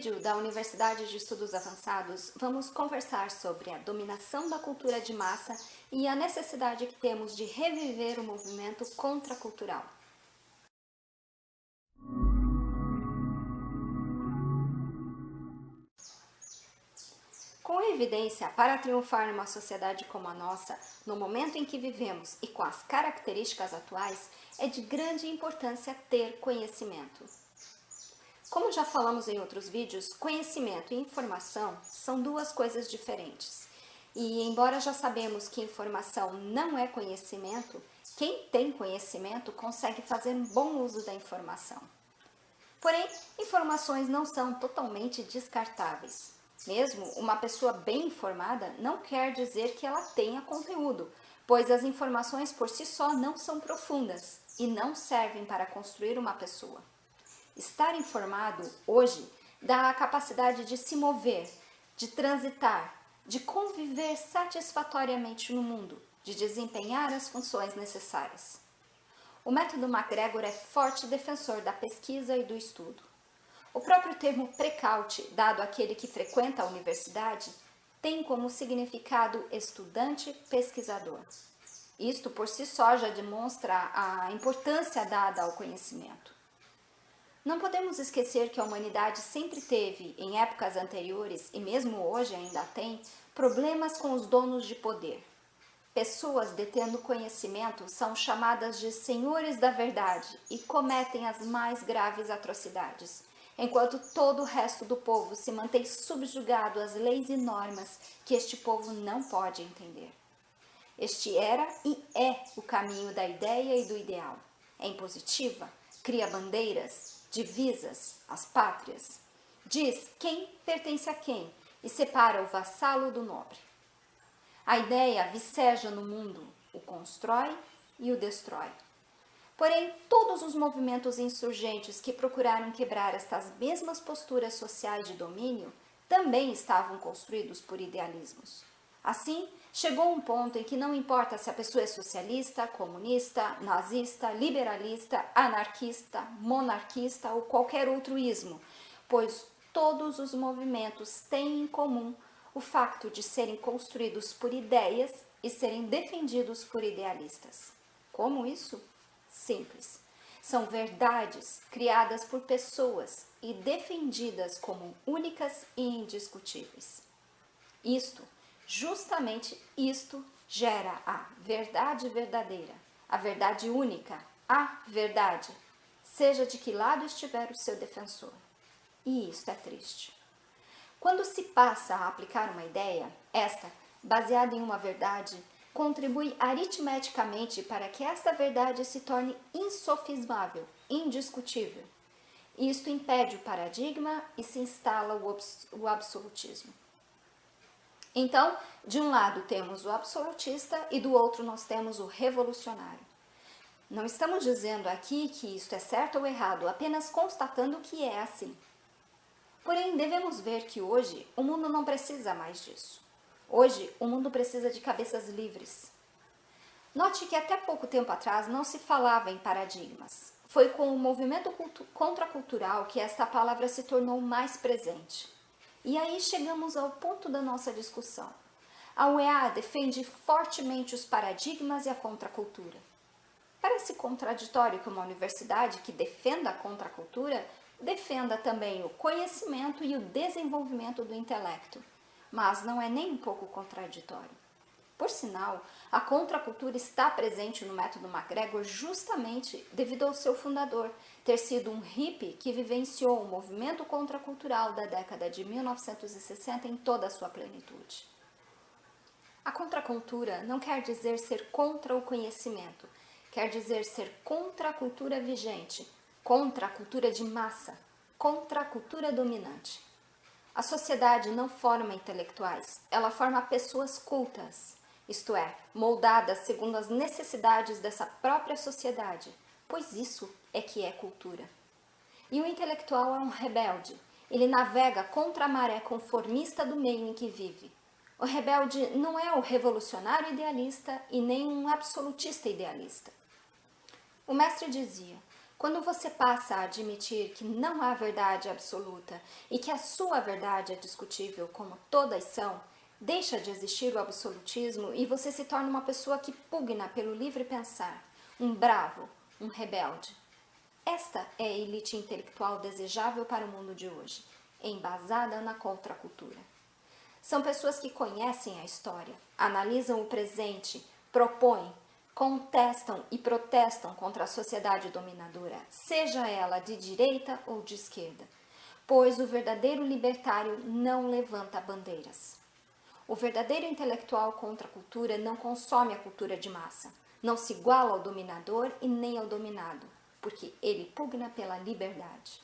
vídeo da Universidade de Estudos Avançados, vamos conversar sobre a dominação da cultura de massa e a necessidade que temos de reviver o movimento contracultural. Com evidência, para triunfar numa sociedade como a nossa, no momento em que vivemos e com as características atuais, é de grande importância ter conhecimento. Como já falamos em outros vídeos, conhecimento e informação são duas coisas diferentes. E embora já sabemos que informação não é conhecimento, quem tem conhecimento consegue fazer um bom uso da informação. Porém, informações não são totalmente descartáveis. Mesmo uma pessoa bem informada não quer dizer que ela tenha conteúdo, pois as informações por si só não são profundas e não servem para construir uma pessoa. Estar informado hoje dá a capacidade de se mover, de transitar, de conviver satisfatoriamente no mundo, de desempenhar as funções necessárias. O método MacGregor é forte defensor da pesquisa e do estudo. O próprio termo precaute, dado àquele que frequenta a universidade, tem como significado estudante-pesquisador. Isto por si só já demonstra a importância dada ao conhecimento. Não podemos esquecer que a humanidade sempre teve, em épocas anteriores e mesmo hoje ainda tem, problemas com os donos de poder. Pessoas detendo conhecimento são chamadas de senhores da verdade e cometem as mais graves atrocidades, enquanto todo o resto do povo se mantém subjugado às leis e normas que este povo não pode entender. Este era e é o caminho da ideia e do ideal. É impositiva, cria bandeiras, divisas, as pátrias. Diz quem pertence a quem e separa o vassalo do nobre. A ideia viceja no mundo, o constrói e o destrói. Porém, todos os movimentos insurgentes que procuraram quebrar estas mesmas posturas sociais de domínio também estavam construídos por idealismos. Assim, chegou um ponto em que não importa se a pessoa é socialista, comunista, nazista, liberalista, anarquista, monarquista ou qualquer outro ismo, pois todos os movimentos têm em comum o facto de serem construídos por ideias e serem defendidos por idealistas. Como isso? Simples. São verdades criadas por pessoas e defendidas como únicas e indiscutíveis. Justamente isto gera a verdade verdadeira, a verdade única, a verdade, seja de que lado estiver o seu defensor. E isto é triste. Quando se passa a aplicar uma ideia, esta, baseada em uma verdade, contribui aritmeticamente para que esta verdade se torne insofismável, indiscutível. Isto impede o paradigma e se instala o absolutismo. Então, de um lado temos o absolutista e do outro nós temos o revolucionário. Não estamos dizendo aqui que isto é certo ou errado, apenas constatando que é assim. Porém, devemos ver que hoje o mundo não precisa mais disso. Hoje, o mundo precisa de cabeças livres. Note que até pouco tempo atrás não se falava em paradigmas. Foi com o movimento contracultural que esta palavra se tornou mais presente. E aí chegamos ao ponto da nossa discussão. A UEA defende fortemente os paradigmas e a contracultura. Parece contraditório que uma universidade que defenda a contracultura defenda também o conhecimento e o desenvolvimento do intelecto, mas não é nem um pouco contraditório. Por sinal, a contracultura está presente no método MacGregor justamente devido ao seu fundador ter sido um hippie que vivenciou o movimento contracultural da década de 1960 em toda a sua plenitude. A contracultura não quer dizer ser contra o conhecimento, quer dizer ser contra a cultura vigente, contra a cultura de massa, contra a cultura dominante. A sociedade não forma intelectuais, ela forma pessoas cultas, isto é, moldadas segundo as necessidades dessa própria sociedade, pois isso é que é cultura. E o intelectual é um rebelde, ele navega contra a maré conformista do meio em que vive. O rebelde não é o revolucionário idealista e nem um absolutista idealista. O mestre dizia: Quando você passa a admitir que não há verdade absoluta e que a sua verdade é discutível como todas são, deixa de existir o absolutismo e você se torna uma pessoa que pugna pelo livre pensar, um bravo, um rebelde. Esta é a elite intelectual desejável para o mundo de hoje, embasada na contracultura. São pessoas que conhecem a história, analisam o presente, propõem, contestam e protestam contra a sociedade dominadora, seja ela de direita ou de esquerda, pois o verdadeiro libertário não levanta bandeiras. O verdadeiro intelectual contra a cultura não consome a cultura de massa, não se iguala ao dominador e nem ao dominado, porque ele pugna pela liberdade.